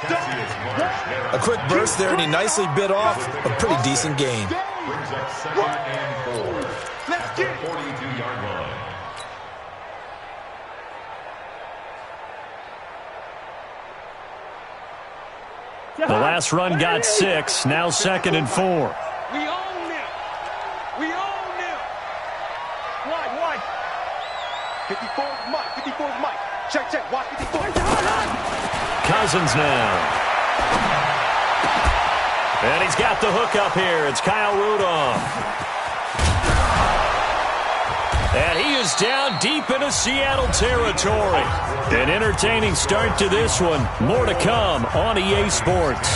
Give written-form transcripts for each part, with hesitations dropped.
A quick burst there, and he nicely bit off a pretty decent gain. Brings up 2nd and 4 at the 42-yard line. The last run got 6, now 2nd and 4. We own them. We own them. Wide. 54 is Mike. 54 is Mike. Check. Watch 54. Cousins now. And he's got the hook up here. It's Kyle Rudolph. And he is down deep into Seattle territory. An entertaining start to this one. More to come on EA Sports.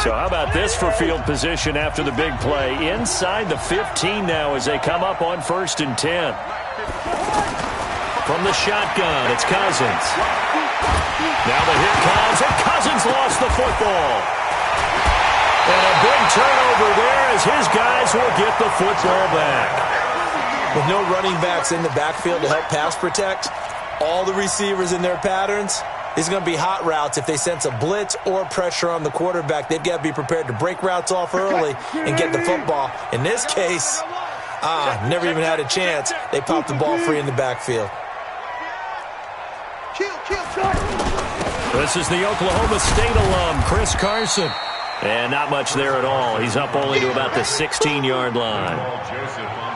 So how about this for field position after the big play? Inside the 15 now as they come up on 1st and 10. From the shotgun, it's Cousins. Now the hit comes, and Cousins lost the football. And a big turnover there as his guys will get the football back. With no running backs in the backfield to help pass protect, all the receivers in their patterns, these are going to be hot routes. If they sense a blitz or pressure on the quarterback, they've got to be prepared to break routes off early and get the football. In this case, never even had a chance. They popped the ball free in the backfield. This is the Oklahoma State alum, Chris Carson. And not much there at all. He's up only to about the 16-yard line.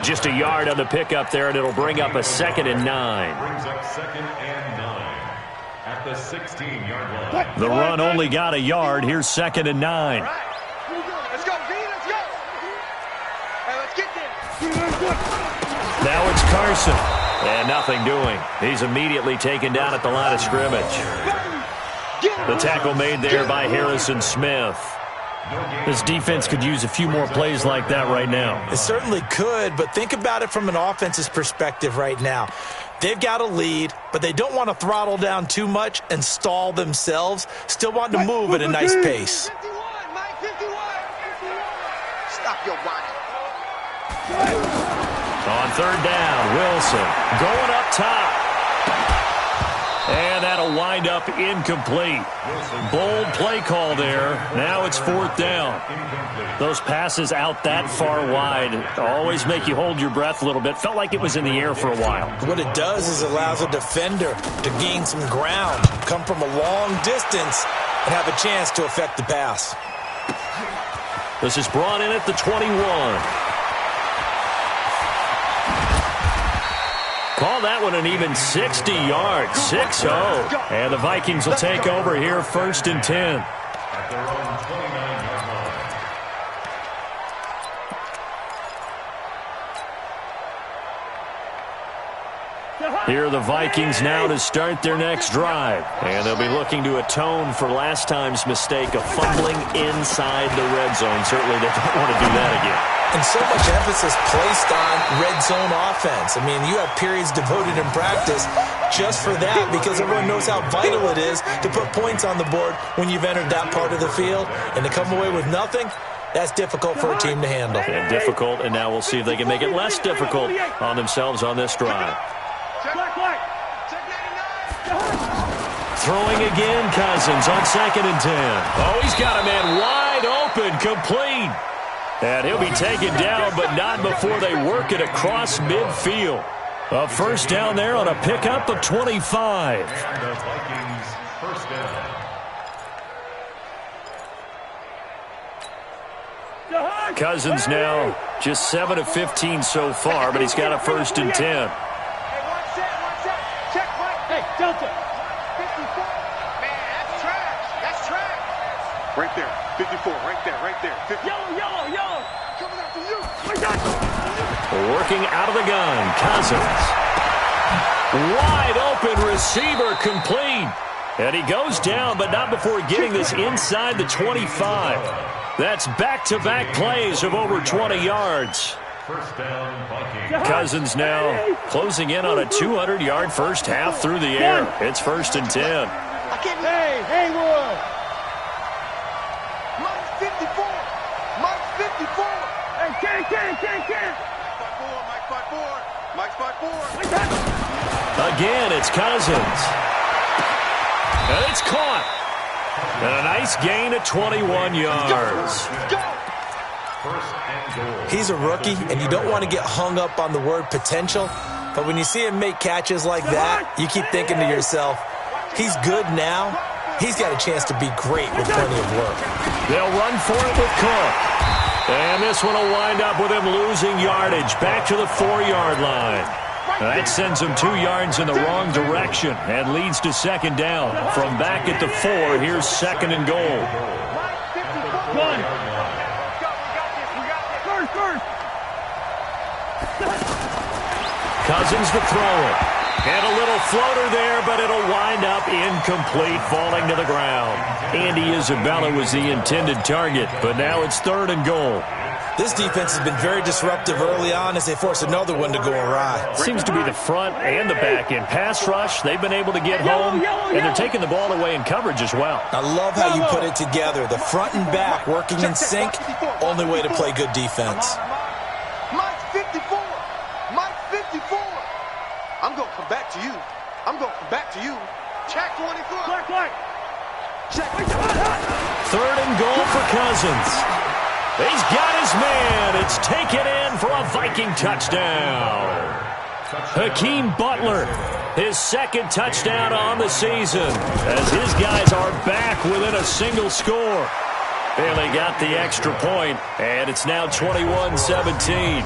Just a yard on the pickup there, and it'll bring up a 2nd and 9. Brings up 2nd and 9 at the 16-yard line. The run only got a yard. Here's 2nd and 9. Let's go, V. Let's go. Hey, let's get there. Now it's Carson. And nothing doing. He's immediately taken down at the line of scrimmage. The tackle made there by Harrison Smith. This defense could use a few more plays like that right now. It certainly could, but think about it from an offense's perspective right now. They've got a lead, but they don't want to throttle down too much and stall themselves. Still want to move at a nice pace. 51, Mike, 51. Stop your running. On 3rd down, Wilson going up top. And that'll wind up incomplete. Bold play call there. Now it's 4th down. Those passes out that far wide always make you hold your breath a little bit. Felt like it was in the air for a while. What it does is allows a defender to gain some ground, come from a long distance, and have a chance to affect the pass. This is brought in at the 21. Call that one an even 60 yards, 6-0. And the Vikings will take over here 1st and 10. At their own 29-yard line. Here are the Vikings now to start their next drive. And they'll be looking to atone for last time's mistake of fumbling inside the red zone. Certainly they don't want to do that again. And so much emphasis placed on red zone offense. I mean, you have periods devoted in practice just for that because everyone knows how vital it is to put points on the board when you've entered that part of the field. And to come away with nothing, that's difficult for a team to handle. And difficult, and now we'll see if they can make it less difficult on themselves on this drive. Throwing again, Cousins on 2nd and 10. Oh, he's got a man wide open, complete. And he'll be taken down, but not before they work it across midfield. A 1st down there on a pickup of 25. And the Vikings 1st down. Cousins now just 7 of 15 so far, but he's got a 1st and 10. Hey, one set. Check, Mike. Hey, Delta. 54. Man, that's trash. That's trash. Right there. 54. Right there. 50. Yellow. Coming after you. Working out of the gun, Cousins. Wide open receiver, complete. And he goes down, but not before getting this inside the 25. That's back-to-back plays of over 20 yards. 1st down, Vikings. Cousins now closing in on a 200-yard first half through the air. It's 1st and 10. Hey, Haywood. Mike 54. Hey, can. Again, it's Cousins. And it's caught. And a nice gain of 21 yards. He's a rookie, and you don't want to get hung up on the word potential. But when you see him make catches like that, you keep thinking to yourself, he's good now. He's got a chance to be great with plenty of work. They'll run for it with Cook. And this one will wind up with him losing yardage back to the 4-yard line. That sends him 2 yards in the wrong direction and leads to second down. From back at the 4, here's second and goal. Cousins to throw it. And a little floater there, but it'll wind up incomplete, falling to the ground. Andy Isabella was the intended target, but now it's third and goal. This defense has been very disruptive early on as they force another one to go awry. Seems to be the front and the back end. Pass rush, they've been able to get home, and they're taking the ball away in coverage as well. I love how you put it together. The front and back working in sync, only way to play good defense. Mike 54. Mike 54. I'm going to come back to you. I'm going to come back to you. Check 24. Check. Third and goal for Cousins. He's got his man. It's taken in for a Viking touchdown. Hakeem Butler, his second touchdown on the season, as his guys are back within a single score. Bailey got the extra point, and it's now 21-17.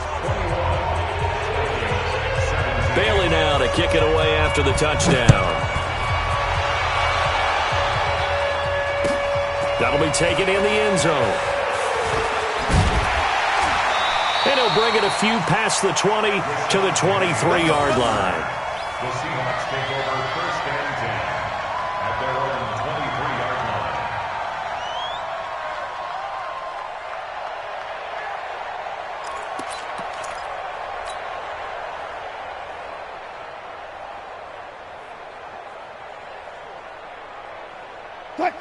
Bailey now to kick it away after the touchdown. That'll be taken in the end zone. And he'll bring it a few past the 20 to the 23-yard line. The Seahawks take over first and 10 at their own 23-yard line.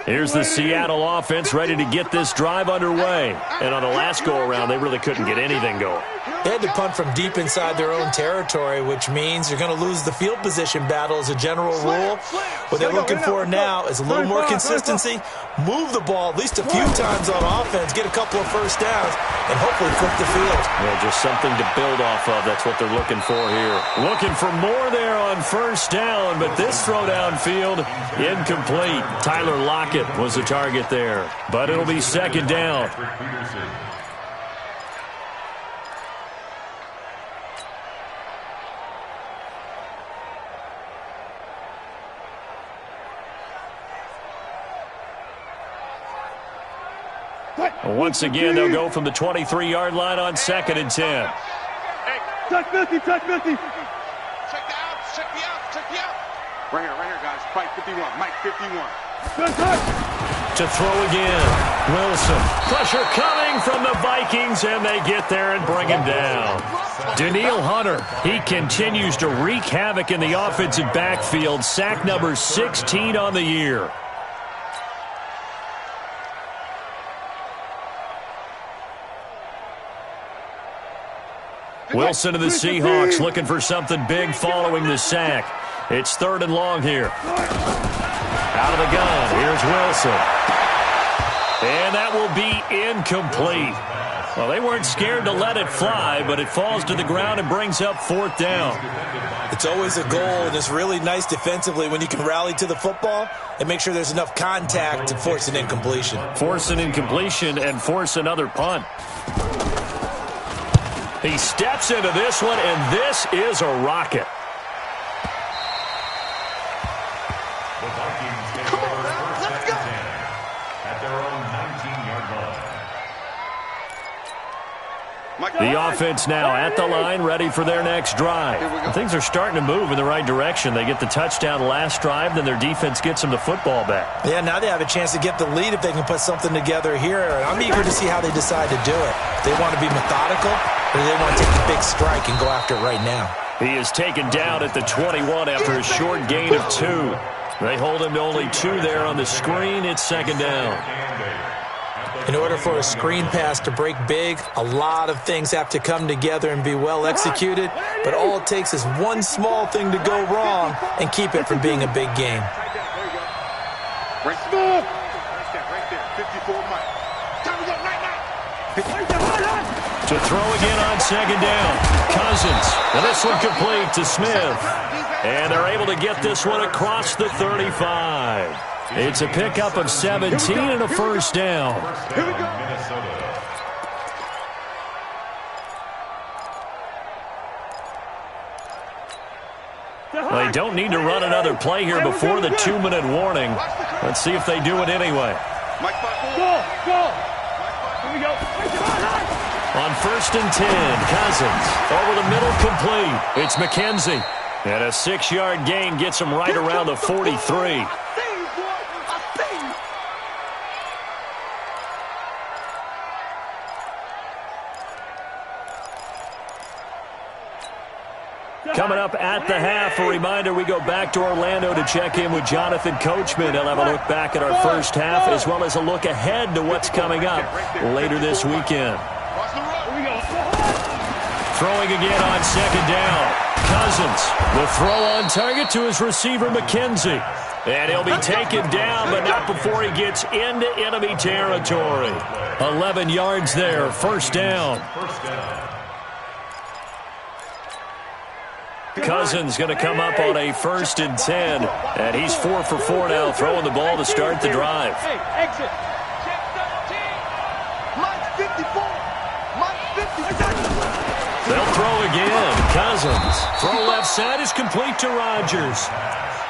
Here's the Seattle offense ready to get this drive underway. And on the last go-around, they really couldn't get anything going. They had to punt from deep inside their own territory, which means you're going to lose the field position battle as a general rule. What they're looking for now is a little more consistency, move the ball at least a few times on offense, get a couple of first downs, and hopefully flip the field. Well, just something to build off of. That's what they're looking for here. Looking for more there on first down, but this throw downfield, incomplete. Tyler Lockett was the target there, but it'll be second down. Once again, they'll go from the 23-yard line on second and 10. Hey, check 50. Check the outs. Right here, guys. Mike 51. Mike 51. To throw again. Wilson. Pressure coming from the Vikings, and they get there and bring him down. Danielle Hunter, he continues to wreak havoc in the offensive backfield. Sack number 16 on the year. Wilson and the Seahawks looking for something big following the sack. It's third and long here. Out of the gun, here's Wilson. And that will be incomplete. Well, they weren't scared to let it fly, but it falls to the ground and brings up fourth down. It's always a goal, and it's really nice defensively when you can rally to the football and make sure there's enough contact to force an incompletion. Force an incompletion and force another punt. He steps into this one, and this is a rocket. The Vikings take over first and 10 at their own 19-yard line. The offense now at the line, ready for their next drive. Things are starting to move in the right direction. They get the touchdown last drive, then their defense gets them the football back. Yeah, now they have a chance to get the lead if they can put something together here. I'm eager to see how they decide to do it. They want to be methodical, or they want to take the big strike and go after it right now. He is taken down at the 21 after a short gain of 2. They hold him to only 2 there on the screen. It's second down. In order for a screen pass to break big, a lot of things have to come together and be well executed, but all it takes is one small thing to go wrong and keep it from being a big game. Right there, 54 Mike. Time to go right now. To throw again on second down. Cousins. And this one complete to Smith. And they're able to get this one across the 35. It's a pickup of 17 and a first down. Here we go. Minnesota. They don't need to run another play here before the 2-minute warning. Let's see if they do it anyway. Go. Here we go. On 1st and 10, Cousins. Over the middle, complete. It's McKenzie. And a 6-yard gain gets him right around the 43. Coming up at the half, a reminder, we go back to Orlando to check in with Jonathan Coachman. He'll have a look back at our first half as well as a look ahead to what's coming up later this weekend. Throwing again on second down. Cousins, the throw on target to his receiver, McKenzie. And he'll be taken down, but not before he gets into enemy territory. 11 yards there, first down. Cousins going to come up on a 1st and 10. And he's 4 for 4 now, throwing the ball to start the drive. Hey, exit. Check 13. Mike 54. Mike 54. They'll throw again. Cousins. Throw left side is complete to Rodgers.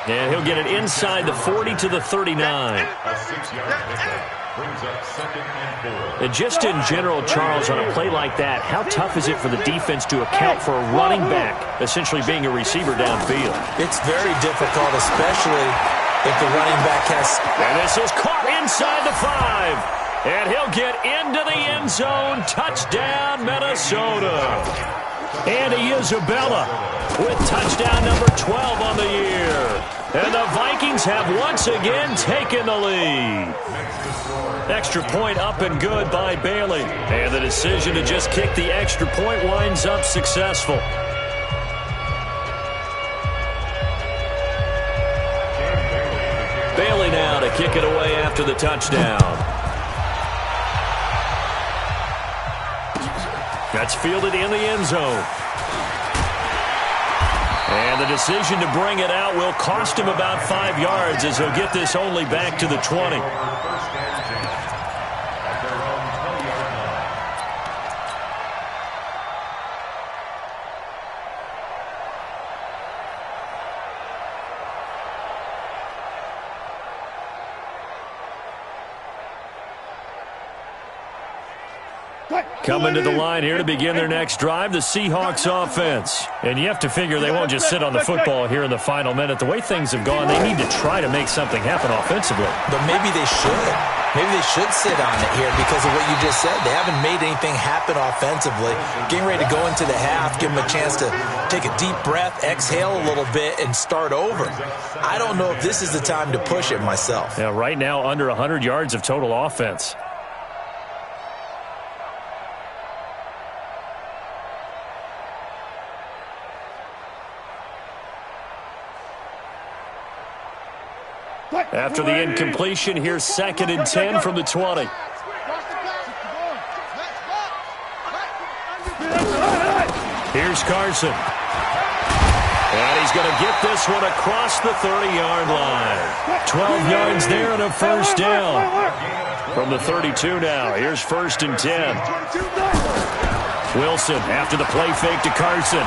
And he'll get it inside the 40 to the 39. A 6-yard pickup brings up 2nd and 4. And just in general, Charles, on a play like that, how tough is it for the defense to account for a running back essentially being a receiver downfield? It's very difficult, especially if the running back has... And this is caught inside the 5. And he'll get into the end zone. Touchdown, Minnesota. Andy Isabella with touchdown number 12 on the year. And the Vikings have once again taken the lead. Extra point up and good by Bailey. And the decision to just kick the extra point winds up successful. Bailey now to kick it away after the touchdown. That's fielded in the end zone. And the decision to bring it out will cost him about 5 yards as he'll get this only back to the 20. Coming to the line here to begin their next drive, the Seahawks offense. And you have to figure they won't just sit on the football here in the final minute. The way things have gone, they need to try to make something happen offensively. But maybe they should. Maybe they should sit on it here because of what you just said. They haven't made anything happen offensively. Getting ready to go into the half, give them a chance to take a deep breath, exhale a little bit, and start over. I don't know if this is the time to push it myself. Yeah, right now under 100 yards of total offense. After the incompletion, here's 2nd and 10 from the 20. Here's Carson. And he's going to get this one across the 30-yard line. 12 yards there and a first down. From the 32 now, here's 1st and 10. Wilson after the play fake to Carson.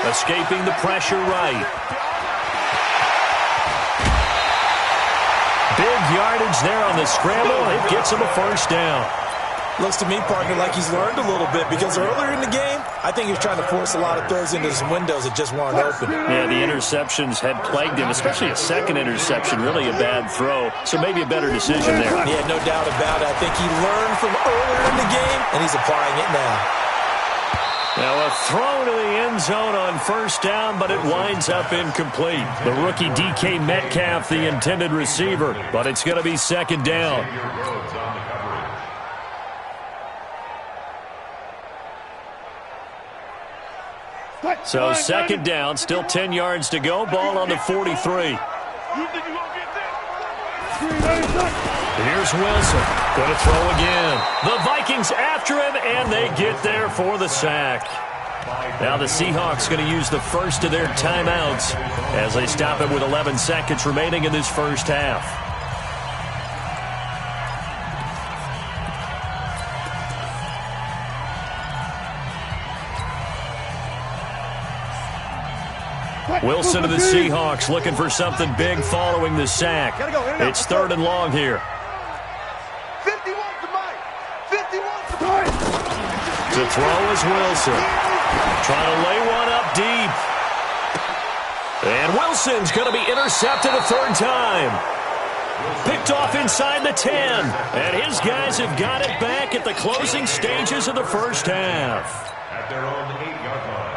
Escaping the pressure right. Big yardage there on the scramble. It gets him a first down. Looks to me, partner, like he's learned a little bit because earlier in the game, I think he was trying to force a lot of throws into some windows that just weren't open. Yeah, the interceptions had plagued him, especially a second interception, really a bad throw. So maybe a better decision there. Yeah, no doubt about it. I think he learned from earlier in the game, and he's applying it now. Now a throw to the end zone on first down, but it winds up incomplete. The rookie DK Metcalf, the intended receiver, but it's going to be second down. So second down, still 10 yards to go, ball on the 43. Here's Wilson, going to throw again. The Vikings after him, and they get there for the sack. Now the Seahawks going to use the first of their timeouts as they stop it with 11 seconds remaining in this first half. Wilson to the Seahawks looking for something big following the sack. It's third and long here. 51 to Mike. 51 to Mike. To throw is Wilson. Trying to lay one up deep. And Wilson's going to be intercepted a third time. Picked off inside the 10. And his guys have got it back at the closing stages of the first half. At their own 8-yard line.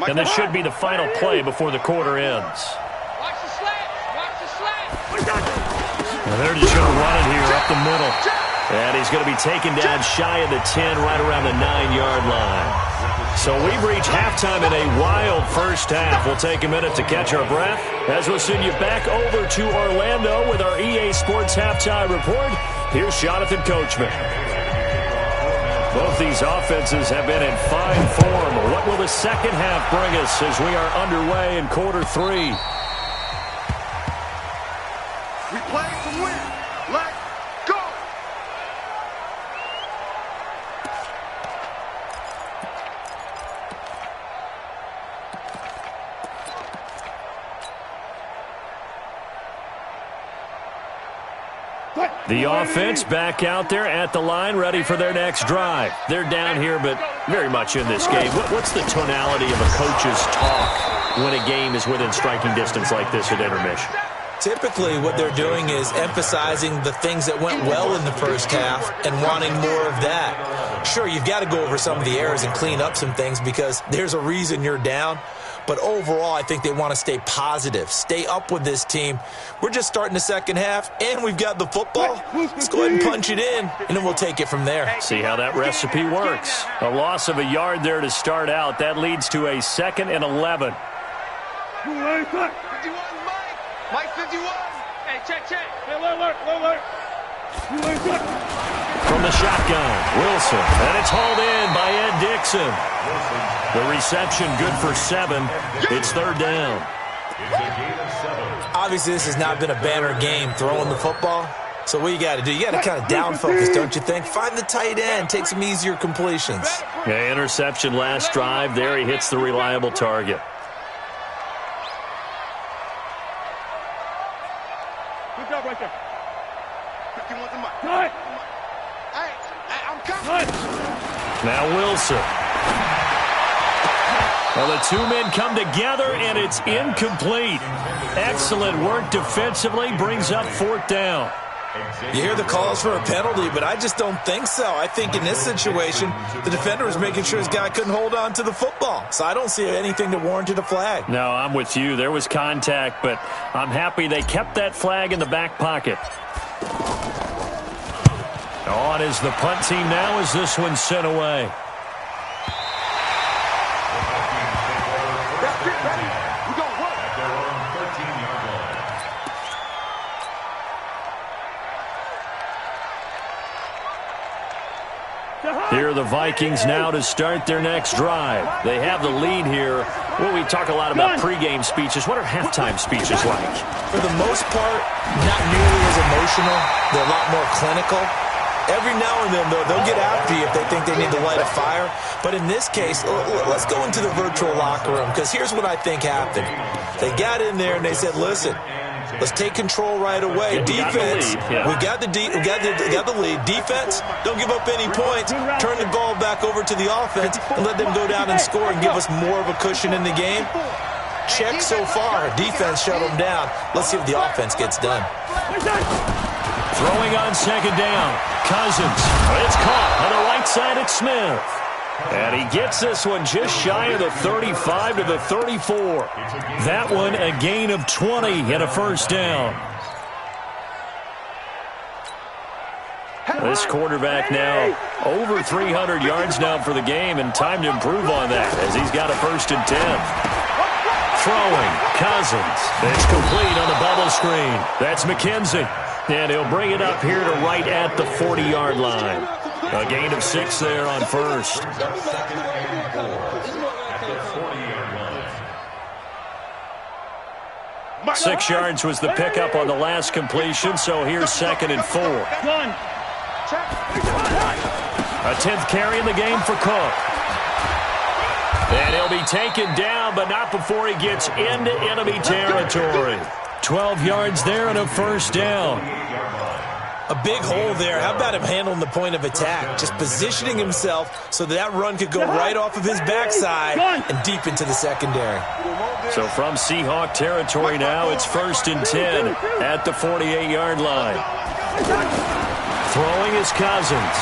And this should be the final play before the quarter ends. Watch the slats. Watch the slats. And they're just going to run it here up the middle. And he's going to be taken down shy of the 10, right around the 9-yard line. So we've reached halftime in a wild first half. We'll take a minute to catch our breath as we'll send you back over to Orlando with our EA Sports Halftime Report. Here's Jonathan Coachman. Both these offenses have been in fine form. What will the second half bring us as we are underway in quarter three? We play to win. Let's go. The offense back out there at the line, ready for their next drive. They're down here, but very much in this game. What's the tonality of a coach's talk when a game is within striking distance like this at intermission? Typically, what they're doing is emphasizing the things that went well in the first half and wanting more of that. Sure, you've got to go over some of the errors and clean up some things because there's a reason you're down. But overall, I think they want to stay positive, stay up with this team. We're just starting the second half, and we've got the football. Let's go ahead and punch it in, and then we'll take it from there. See how that recipe works. A loss of a yard there to start out. That leads to a 2nd and 11. 51, Mike. Mike 51. Hey, check. Hey, alert. From the shotgun, Wilson, and it's hauled in by Ed Dixon. The reception good for 7. It's third down. Obviously, this has not been a banner game throwing the football. So what you got to do, you got to kind of down focus, don't you think? Find the tight end, take some easier completions. Yeah, interception last drive. There he hits the reliable target. Good job right there. 51 to Mike. Hey, I'm coming. Now Wilson. Well, the two men come together, and it's incomplete. Excellent work defensively, brings up fourth down. You hear the calls for a penalty, but I just don't think so. I think in this situation, the defender was making sure his guy couldn't hold on to the football. So I don't see anything that warranted a flag. No, I'm with you. There was contact, but I'm happy they kept that flag in the back pocket. On is the punt team now as this one's sent away. Here are the Vikings now to start their next drive. They have the lead here. Well, we talk a lot about pregame speeches. What are halftime speeches like? For the most part, not nearly as emotional. They're a lot more clinical. Every now and then, though, they'll get after you if they think they need to light a fire. But in this case, let's go into the virtual locker room, because here's what I think happened. They got in there and they said, listen, let's take control right away. Defense, we got the lead. Defense, don't give up any points. Turn the ball back over to the offense and let them go down and score and give us more of a cushion in the game. check so far. Defense shut them down. Let's see if the offense gets done. Throwing on second down. Cousins. It's caught on the right side at Smith. And he gets this one just shy of the 35 to the 34. That one a gain of 20 and a first down. This quarterback now over 300 yards now for the game, and time to improve on that as he's got a 1st and 10. Throwing, Cousins. It's complete on the bubble screen. That's McKenzie. And he'll bring it up here to right at the 40-yard line. A gain of 6 there on first. 6 yards was the pickup on the last completion, so here's 2nd and 4. A 10th carry in the game for Cook. And he'll be taken down, but not before he gets into enemy territory. 12 yards there and a first down. A big hole there. How about him handling the point of attack? Just positioning himself so that run could go right off of his backside and deep into the secondary. So from Seahawk territory now, it's 1st and 10 at the 48-yard line. Throwing is Cousins.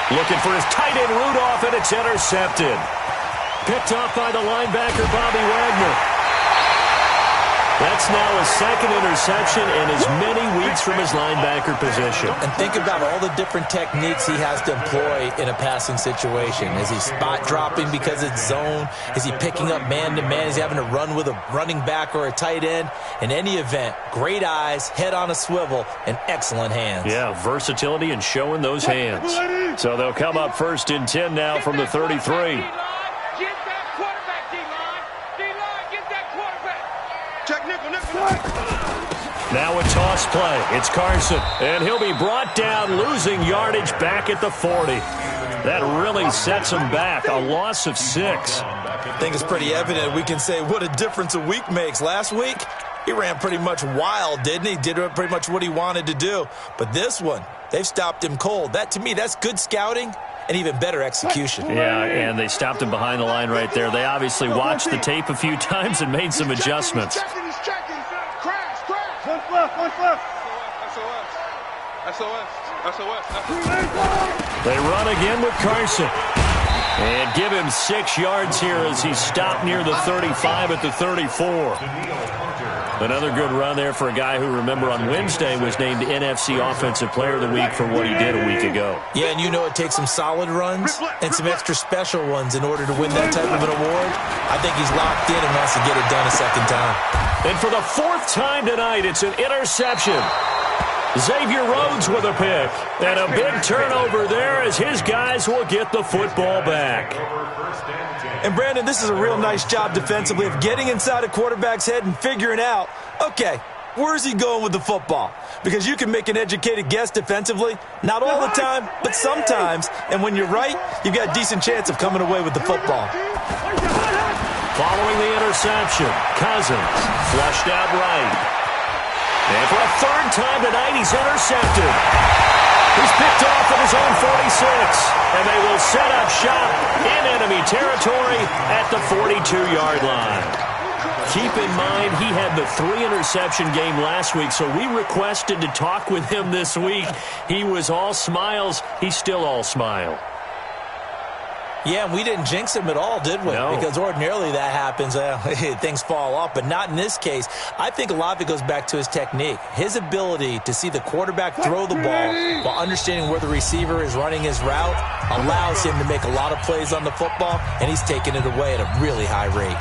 Looking for his tight end Rudolph, and it's intercepted. Picked off by the linebacker Bobby Wagner. That's now his 2nd interception in as many weeks from his linebacker position. And think about all the different techniques he has to employ in a passing situation. Is he spot dropping because it's zone? Is he picking up man-to-man? Is he having to run with a running back or a tight end? In any event, great eyes, head on a swivel, and excellent hands. Yeah, versatility and showing those hands. So they'll come up 1st and 10 now from the 33. Now a toss play. It's Carson. And he'll be brought down, losing yardage back at the 40. That really sets him back. A loss of 6. I think it's pretty evident. We can say what a difference a week makes. Last week, he ran pretty much wild, didn't he? Did pretty much what he wanted to do. But this one, they've stopped him cold. That, to me, that's good scouting and even better execution. Yeah, and they stopped him behind the line right there. They obviously watched the tape a few times and made some adjustments. They run again with Carson. And give him 6 yards here as he stopped near the 35 at the 34. Another good run there for a guy who, remember, on Wednesday was named NFC Offensive Player of the Week for what he did a week ago. Yeah, and you know it takes some solid runs and some extra special ones in order to win that type of an award. I think he's locked in and wants to get it done a second time. And for the 4th time tonight, it's an interception. Xavier Rhodes with a pick. And a big turnover there as his guys will get the football back. And, Brandon, this is a real nice job defensively of getting inside a quarterback's head and figuring out, okay, where's he going with the football? Because you can make an educated guess defensively, not all the time, but sometimes. And when you're right, you've got a decent chance of coming away with the football. Following the interception, Cousins flushed out right. And for a 3rd time tonight, he's intercepted. He's picked off at his own 46. And they will set up shop in enemy territory at the 42-yard line. Keep in mind, he had the 3-interception game last week, so we requested to talk with him this week. He was all smiles. He's still all smile. Yeah, and we didn't jinx him at all, did we? No. Because ordinarily that happens. Things fall off, but not in this case. I think a lot of it goes back to his technique. His ability to see the quarterback throw the ball while understanding where the receiver is running his route allows him to make a lot of plays on the football, and he's taking it away at a really high rate.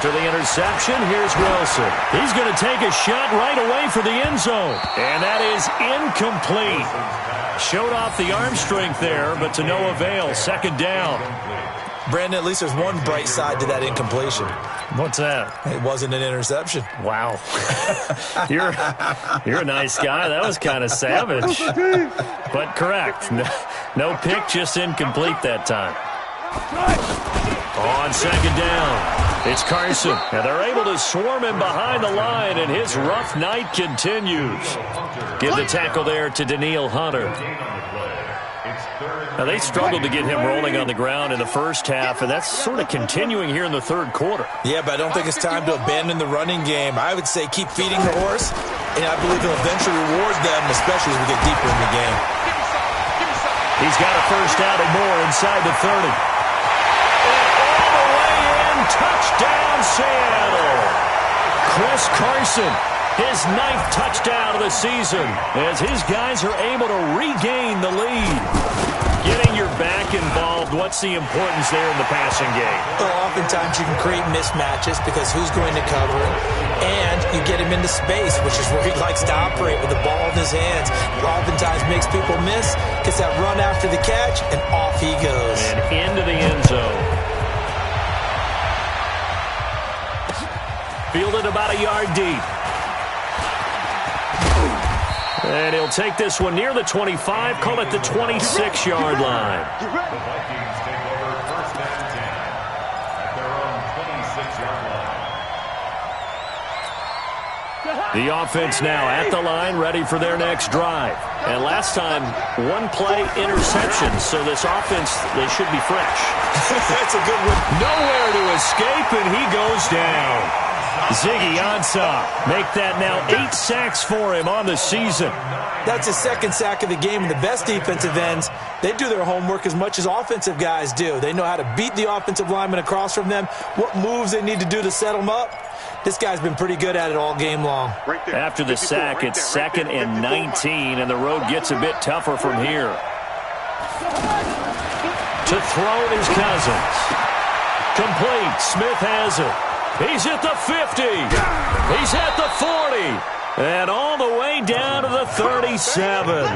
After the interception, here's Wilson. He's going to take a shot right away for the end zone. And that is incomplete. Showed off the arm strength there, but to no avail. 2nd down. Brandon, at least there's one bright side to that incompletion. What's that? It wasn't an interception. Wow. You're a nice guy. That was kind of savage. But correct. No pick, just incomplete that time. On second down, it's Carson. And they're able to swarm him behind the line, and his rough night continues. Give the tackle there to Danielle Hunter. Now, they struggled to get him rolling on the ground in the first half, and that's sort of continuing here in the third quarter. Yeah, but I don't think it's time to abandon the running game. I would say keep feeding the horse, and I believe he'll eventually reward them, especially as we get deeper in the game. He's got a first down and more inside the 30. And all the way in, touchdown Seattle. Chris Carson, his 9th touchdown of the season, as his guys are able to regain the lead. Getting your back involved, what's the importance there in the passing game? Well, oftentimes you can create mismatches because who's going to cover him, and you get him into space, which is where he likes to operate with the ball in his hands. It oftentimes makes people miss, gets that run after the catch, and off he goes. And into the end zone. Fielded about a yard deep. And he'll take this one near the 25, call it the 26-yard line. The Vikings take over first and 10 at their own 26-yard line. The offense now at the line, ready for their next drive. And last time, one play interception, so this offense, they should be fresh. That's a good one. Nowhere to escape, and he goes down. Ziggy Ansah make that now 8 sacks for him on the season. That's his 2nd sack of the game, and the best defensive ends, they do their homework as much as offensive guys do. They know how to beat the offensive lineman across from them, what moves they need to do to set them up. This guy's been pretty good at it all game long. After the sack, it's 2nd and 19, and the road gets a bit tougher from here. To throw is Cousins. Complete. Smith has it. He's at the 50. He's at the 40. And all the way down to the 37.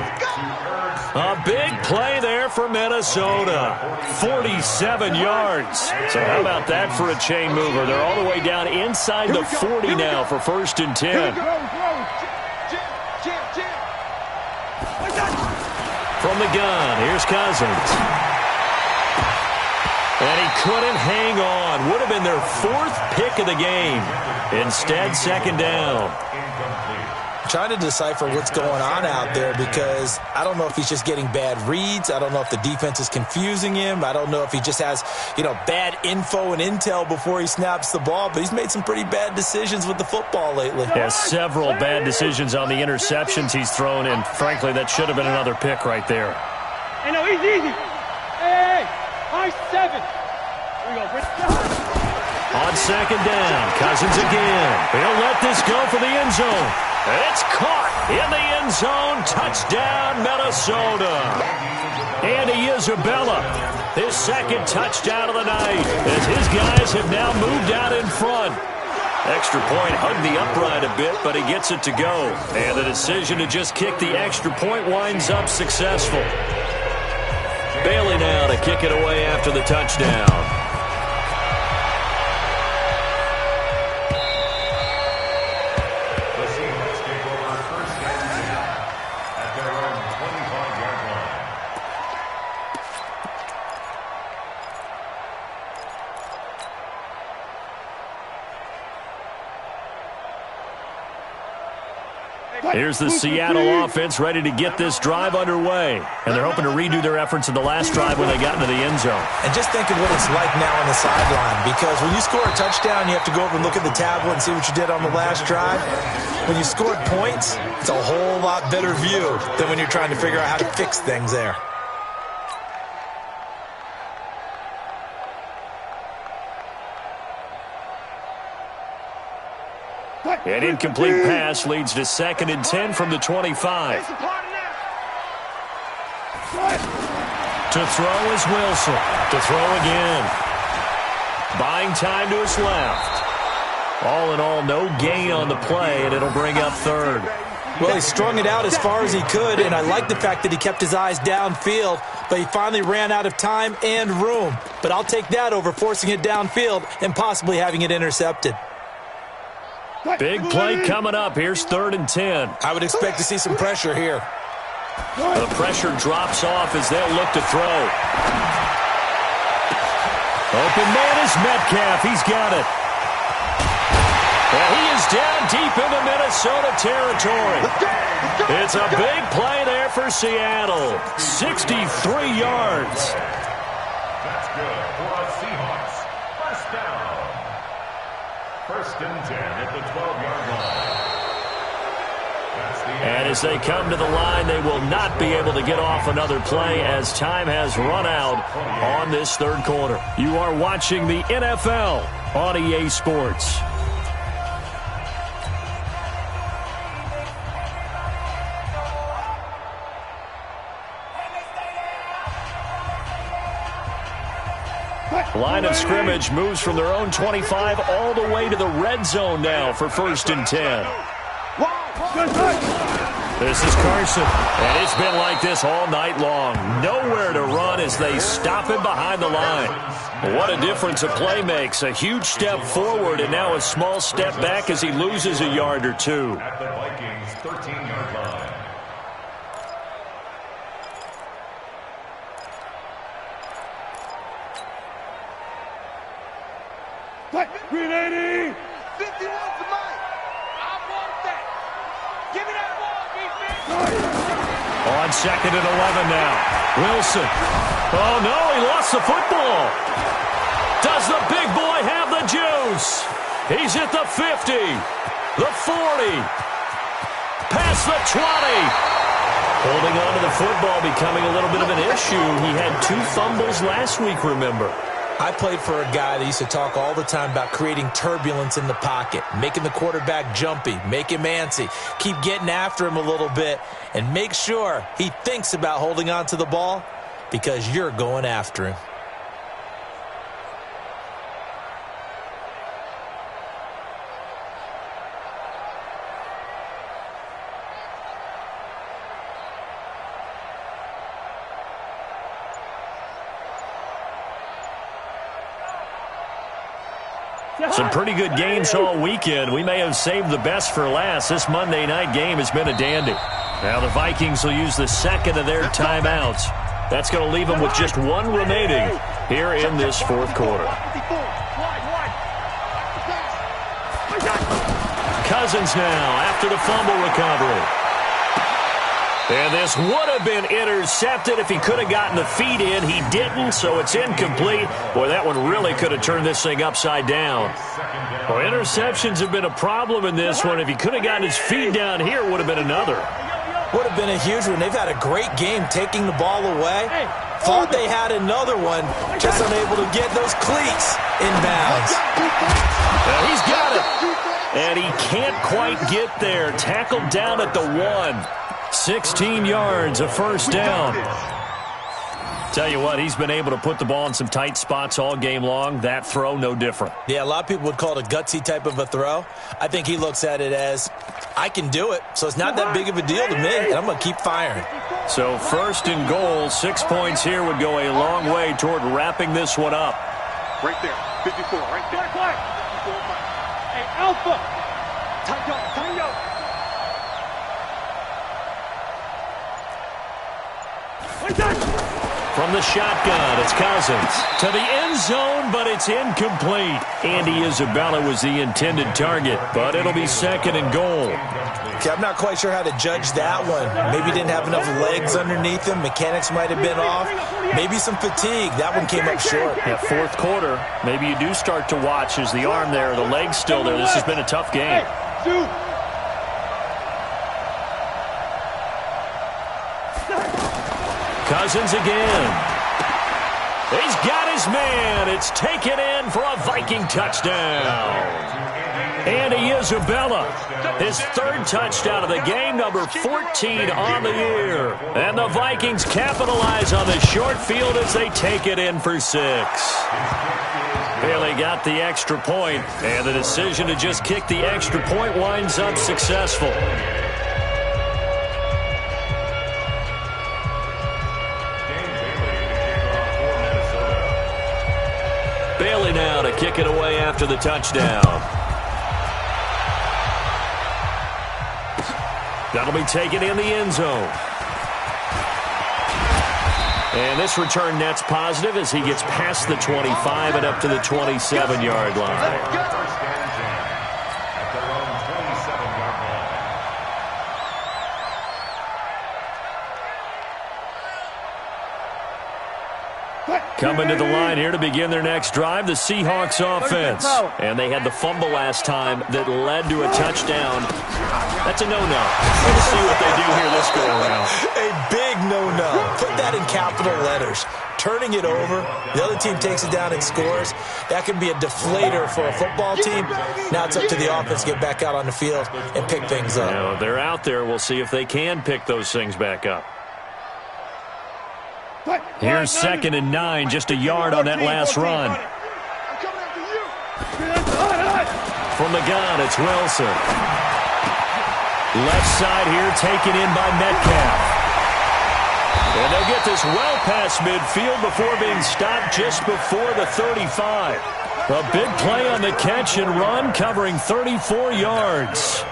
A big play there for Minnesota. 47 yards. So how about that for a chain mover? They're all the way down inside the 40 now for first and 10. From the gun, here's Cousins. And he couldn't hang on. Would have been their 4th pick of the game. Instead, 2nd down. Trying to decipher what's going on out there because I don't know if he's just getting bad reads. I don't know if the defense is confusing him. I don't know if he just has, bad info and intel before he snaps the ball. But he's made some pretty bad decisions with the football lately. Has several bad decisions on the interceptions he's thrown, and frankly, that should have been another pick right there. Hey, no, easy. Hey. High 7. Here we go. On 2nd down, Cousins again. He'll let this go for the end zone. It's caught in the end zone. Touchdown, Minnesota. Andy Isabella, his 2nd touchdown of the night, as his guys have now moved out in front. Extra point hugged the upright a bit, but he gets it to go. And the decision to just kick the extra point winds up successful. Bailey now to kick it away after the touchdown. The Seahawks take over first and 10 at their own 25-yard line. Here's the Seattle offense ready to get this drive underway. And they're hoping to redo their efforts in the last drive when they got into the end zone. And just think of what it's like now on the sideline, because when you score a touchdown, you have to go over and look at the tablet and see what you did on the last drive. When you scored points, it's a whole lot better view than when you're trying to figure out how to fix things there. An incomplete pass leads to 2nd and 10 from the 25. To throw is Wilson. To throw again. Buying time to his left. All in all, no gain on the play, and it'll bring up 3rd. Well, he strung it out as far as he could, and I like the fact that he kept his eyes downfield, but he finally ran out of time and room. But I'll take that over forcing it downfield and possibly having it intercepted. Big play coming up. Here's 3rd and 10. I would expect to see some pressure here. The pressure drops off as they'll look to throw. Open man is Metcalf. He's got it. And he is down deep into Minnesota territory. It's a big play there for Seattle. 63 yards. That's good for the Seahawks. First down. 1st and 10 at the 12-yard line. And as they come to the line, they will not be able to get off another play as time has run out on this 3rd quarter. You are watching the NFL on EA Sports. Line of scrimmage moves from their own 25 all the way to the red zone now for 1st and 10. This is Carson, and it's been like this all night long. Nowhere to run as they stop him behind the line. What a difference a play makes. A huge step forward and now a small step back as he loses a yard or two. At the Vikings' 13-yard line. Grenade! 51 to Mike. I want that. Give me that ball, defense. On 2nd and 11 now. Wilson. Oh, no, he lost the football. Does the big boy have the juice? He's at the 50, the 40, past the 20. Holding on to the football becoming a little bit of an issue. He had 2 fumbles last week, remember. I played for a guy that used to talk all the time about creating turbulence in the pocket, making the quarterback jumpy, make him antsy, keep getting after him a little bit, and make sure he thinks about holding on to the ball because you're going after him. Some pretty good games all weekend. We may have saved the best for last. This Monday night game has been a dandy. Now the Vikings will use the 2nd of their timeouts. That's going to leave them with just 1 remaining here in this 4th quarter. Cousins now after the fumble recovery. And this would have been intercepted if he could have gotten the feet in. He didn't, so it's incomplete. Boy, that one really could have turned this thing upside down. Well, interceptions have been a problem in this one. If he could have gotten his feet down here, it would have been another. Would have been a huge one. They've had a great game taking the ball away. Thought they had another one, just unable to get those cleats inbounds. Well, he's got it. And he can't quite get there. Tackled down at the 1. 16 yards, a first down. Tell you what, he's been able to put the ball in some tight spots all game long. That throw, no different. Yeah, a lot of people would call it a gutsy type of a throw. I think he looks at it as, I can do it, so it's not that big of a deal to me, and I'm going to keep firing. So 1st and goal, 6 points here would go a long way toward wrapping this one up. Right there, 54, right there. Hey, Alpha! Time out. From the shotgun, it's Cousins to the end zone, but it's incomplete. Andy Isabella was the intended target, but it'll be 2nd and goal. Okay, I'm not quite sure how to judge that one. Maybe he didn't have enough legs underneath him. Mechanics might have been off. Maybe some fatigue. That one came up short. Yeah, 4th quarter. Maybe you do start to watch as the arm there, the leg's still there. This has been a tough game. Cousins again. He's got his man. It's taken in for a Viking touchdown. Andy Isabella, his 3rd touchdown of the game, number 14 on the year. And the Vikings capitalize on the short field as they take it in for 6. Bailey got the extra point, and the decision to just kick the extra point winds up successful. Bailey now to kick it away after the touchdown. That'll be taken in the end zone. And this return net's positive as he gets past the 25 and up to the 27-yard line. Coming to the line here to begin their next drive, the Seahawks offense. And they had the fumble last time that led to a touchdown. That's a no-no. Let's see what they do here this go-around. A big no-no. Put that in capital letters. Turning it over, the other team takes it down and scores. That can be a deflator for a football team. Now it's up to the offense to get back out on the field and pick things up. Now, they're out there. We'll see if they can pick those things back up. Here's 2nd and 9, just a yard on that last run. From the gun, it's Wilson. Left side here, taken in by Metcalf. And they'll get this well past midfield before being stopped just before the 35. A big play on the catch and run, covering 34 yards.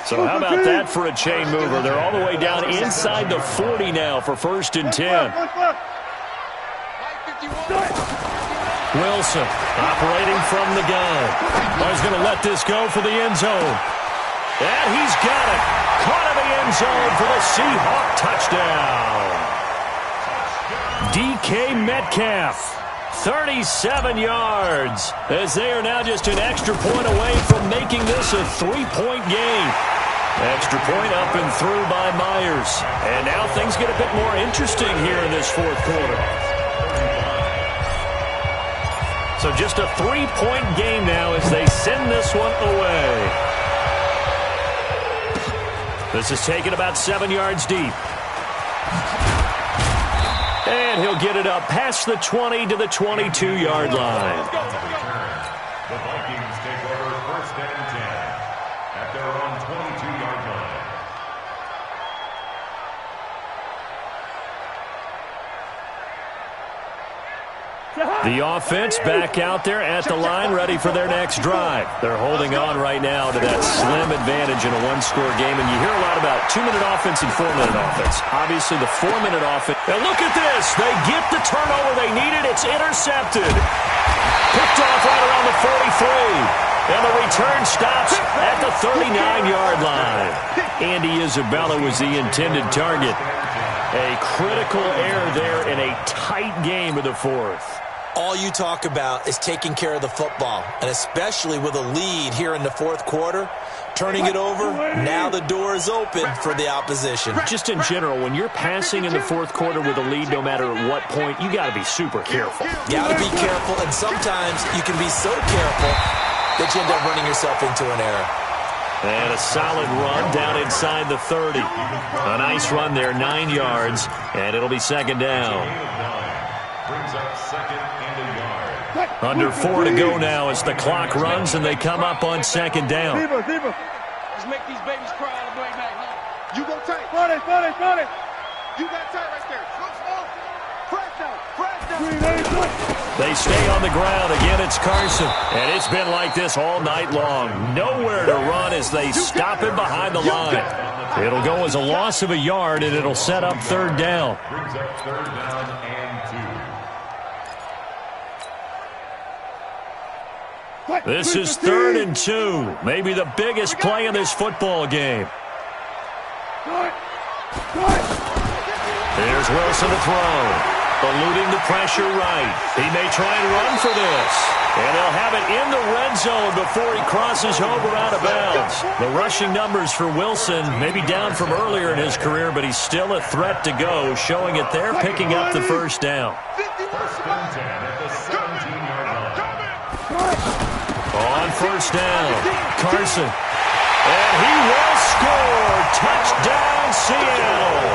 So how about that for a chain mover? They're all the way down inside the 40 now for 1st and 10. Wilson operating from the gun. He's going to let this go for the end zone. And he's got it. Caught in the end zone for the Seahawk touchdown. DK Metcalf, 37 yards, as they are now just an extra point away from making this a 3-point game. Extra point up and through by Myers. And now things get a bit more interesting here in this 4th quarter. So just a 3-point game now as they send this one away. This is taken about 7 yards deep. And he'll get it up past the 20 to the 22-yard line. The Vikings take over 1st and 10 at their own 22-yard line. The offense back out there at the line, ready for their next drive. They're holding on right now to that slim advantage in a one-score game, and you hear a lot about 2-minute offense and 4-minute offense. Obviously, the 4-minute offense. And look at this. They get the turnover they needed. It's intercepted. Picked off right around the 43. And the return stops at the 39-yard line. Andy Isabella was the intended target. A critical error there in a tight game of the 4th. All you talk about is taking care of the football, and especially with a lead here in the 4th quarter. Turning it over, now the door is open for the opposition. Just in general, when you're passing in the 4th quarter with a lead, no matter at what point, you got to be super careful. You got to be careful, and sometimes you can be so careful that you end up running yourself into an error. And a solid run down inside the 30. A nice run there, 9 yards, and it'll be 2nd down. Brings up 2nd and a yard. Under 4 to go now as the clock runs and they come up on 2nd down. Just make these babies cry all the way back. You go tight. Run it. You got tight right there. Fresh down. They stay on the ground. Again, it's Carson. And it's been like this all night long. Nowhere to run as they stop him behind the line. It'll go as a loss of a yard, and it'll set up 3rd down. Brings up 3rd down and 2. This is 3rd and 2. Maybe the biggest play in this football game. Here's Wilson to throw. Eluding the pressure right. He may try and run for this. And they'll have it in the red zone before he crosses over out of bounds. The rushing numbers for Wilson may be down from earlier in his career, but he's still a threat to go, showing it there, picking up the 1st down. 1st and 10 at the 17-yard line. On 1st down, Carson. And he will score. Touchdown, Seattle.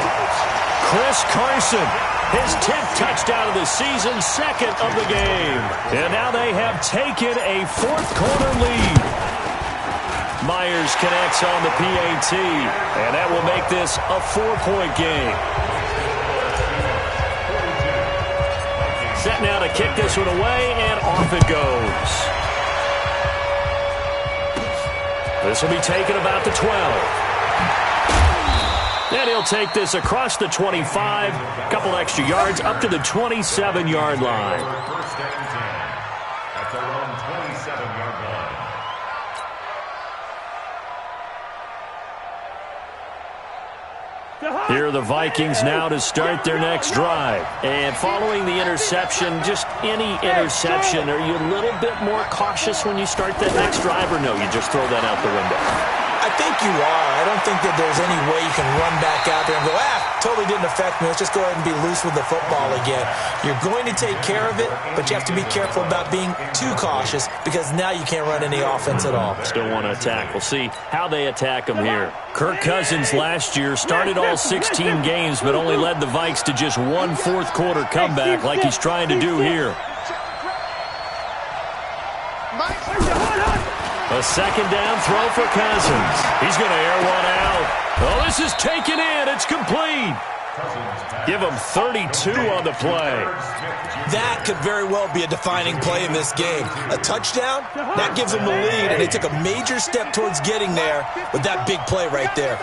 Chris Carson, his 10th touchdown of the season, 2nd of the game. And now they have taken a 4th quarter lead. Myers connects on the PAT, and that will make this a 4-point game. set now to kick this one away, and off it goes. This will be taken about the 12. And he'll take this across the 25, a couple extra yards up to the 27-yard line. First and 10 at their own 27-yard line. Here are the Vikings now to start their next drive. And following the interception, just any interception, are you a little bit more cautious when you start that next drive, or no, you just throw that out the window? I think you are. I don't think that there's any way you can run back out there and go, totally didn't affect me. Let's just go ahead and be loose with the football again. You're going to take care of it, but you have to be careful about being too cautious because now you can't run any offense at all. Still want to attack. We'll see how they attack them here. Kirk Cousins last year started all 16 games, but only led the Vikes to just one fourth-quarter comeback like he's trying to do here. A second down throw for Cousins. He's going to air one out. Oh, this is taken in. It's complete. Give him 32 on the play. That could very well be a defining play in this game. A touchdown, that gives them the lead, and they took a major step towards getting there with that big play right there.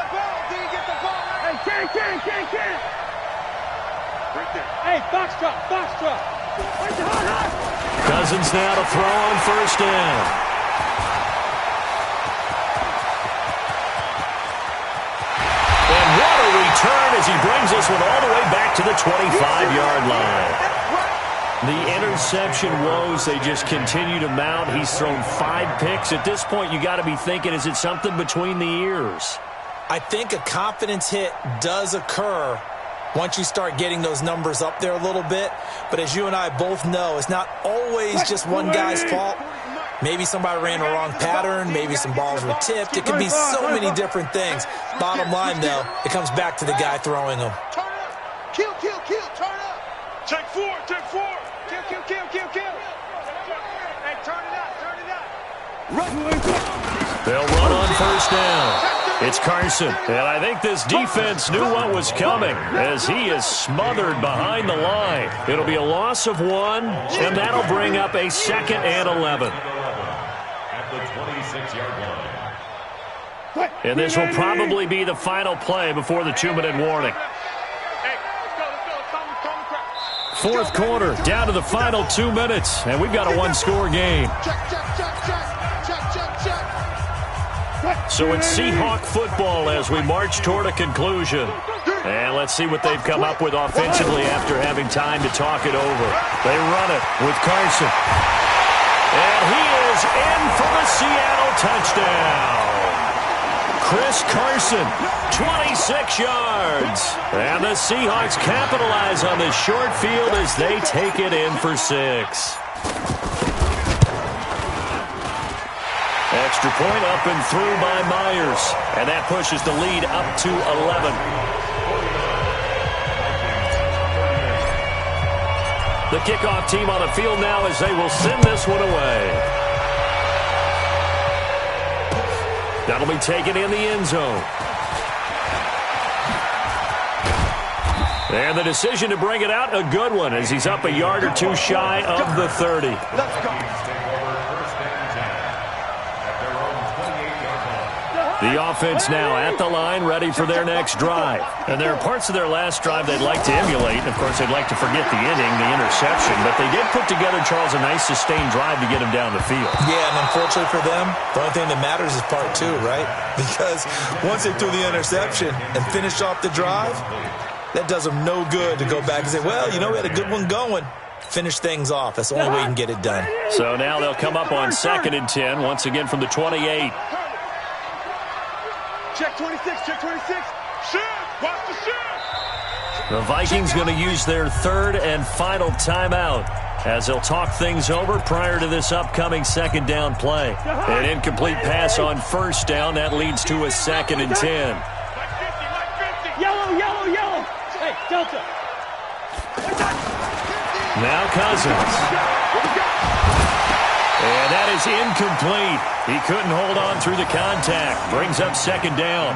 Hey, box drop. Cousins now to throw on first down. Turn as he brings this one all the way back to the 25-yard line. The interception woes, they just continue to mount. He's thrown 5 picks. At this point, you got to be thinking, is it something between the ears? I think a confidence hit does occur once you start getting those numbers up there a little bit. But as you and I both know, it's not always just one guy's fault. Maybe somebody ran the wrong pattern. Maybe some balls were tipped. It could be so many different things. Bottom line, though, it comes back to the guy throwing them. Turn up. Kill. Turn up. Check 4. Kill. Hey, turn it up. They'll run on first down. It's Carson. And I think this defense knew what was coming as he is smothered behind the line. It'll be a loss of 1, and that'll bring up a 2nd and 11. At the 26-yard line. And this will probably be the final play before the 2-minute warning. Fourth quarter, down to the final 2 minutes, and we've got a 1-score game. So it's Seahawk football as we march toward a conclusion. And let's see what they've come up with offensively after having time to talk it over. They run it with Carson. And he is in for the Seattle touchdown. Chris Carson, 26 yards. And the Seahawks capitalize on this short field as they take it in for 6. Extra point up and through by Myers. And that pushes the lead up to 11. The kickoff team on the field now as they will send this one away. That'll be taken in the end zone. And the decision to bring it out, a good one, as he's up a yard or 2 shy of the 30. Let's go. The offense now at the line, ready for their next drive. And there are parts of their last drive they'd like to emulate. Of course, they'd like to forget the inning, the interception. But they did put together, Charles, a nice sustained drive to get him down the field. Yeah, and unfortunately for them, the only thing that matters is part 2, right? Because once they threw the interception and finished off the drive, that does them no good to go back and say, well, you know, we had a good one going. Finish things off. That's the only way you can get it done. So now they'll come up on 2nd and 10, once again from the 28. Check 26. Shift. Watch the shift. The Vikings going to use their 3rd and final timeout as they'll talk things over prior to this upcoming 2nd down play. An incomplete pass on first down. That leads to a 2nd and 10. Yellow. Hey, Delta. Now Cousins. And that is incomplete. He couldn't hold on through the contact. Brings up 2nd down.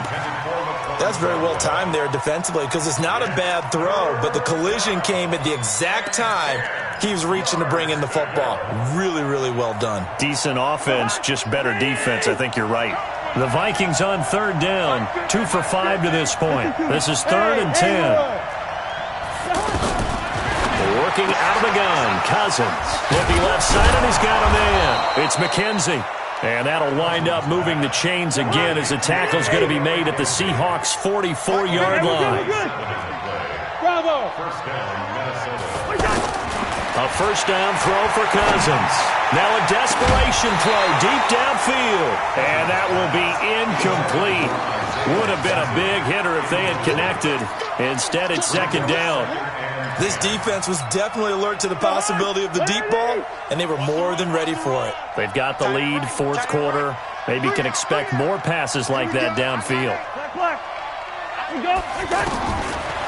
That's very well timed there defensively because it's not a bad throw, but the collision came at the exact time keeps reaching to bring in the football. Really, really well done. Decent offense, just better defense. I think you're right. The Vikings on third down, 2 for 5 to this point. This is 3rd and 10. Working out of the gun, Cousins. Looking left side, and he's got a man. It's McKenzie. And that'll wind up moving the chains again as the tackle's going to be made at the Seahawks' 44-yard line. Bravo. A first down throw for Cousins. Now a desperation throw deep downfield. And that will be incomplete. Would have been a big hitter if they had connected. Instead, it's 2nd down. This defense was definitely alert to the possibility of the deep ball, and they were more than ready for it. They've got the lead, 4th quarter. Maybe can expect more passes like that downfield.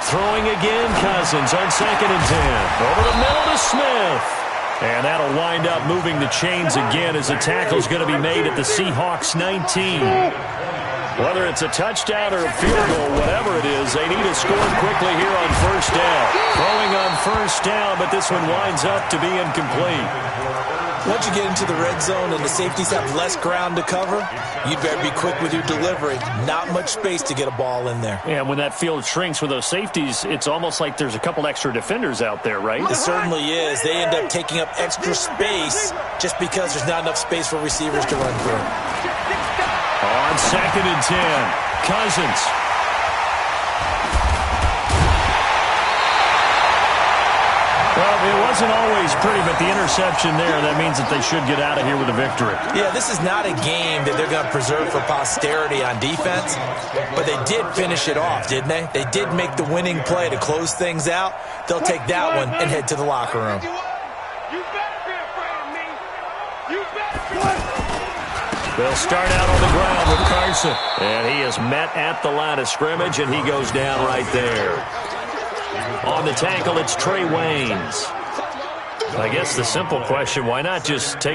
Throwing again, Cousins on 2nd and 10. Over the middle to Smith. And that'll wind up moving the chains again as the tackle's going to be made at the Seahawks' 19. Whether it's a touchdown or a field goal, whatever it is, they need to score quickly here on 1st down. Throwing on 1st down, but this one winds up to be incomplete. Once you get into the red zone and the safeties have less ground to cover, you'd better be quick with your delivery. Not much space to get a ball in there. And when that field shrinks with those safeties, it's almost like there's a couple extra defenders out there, right? It certainly is. They end up taking up extra space just because there's not enough space for receivers to run through. On 2nd and 10, Cousins. Well, it wasn't always pretty, but the interception there, that means that they should get out of here with a victory. Yeah, this is not a game that they're going to preserve for posterity on defense, but they did finish it off, didn't they? They did make the winning play to close things out. They'll take that one and head to the locker room. You better be afraid of me. You better. They'll start out on the ground with Carson. And he is met at the line of scrimmage, and he goes down right there. On the tackle, it's Trey Waynes. I guess the simple question, why not just take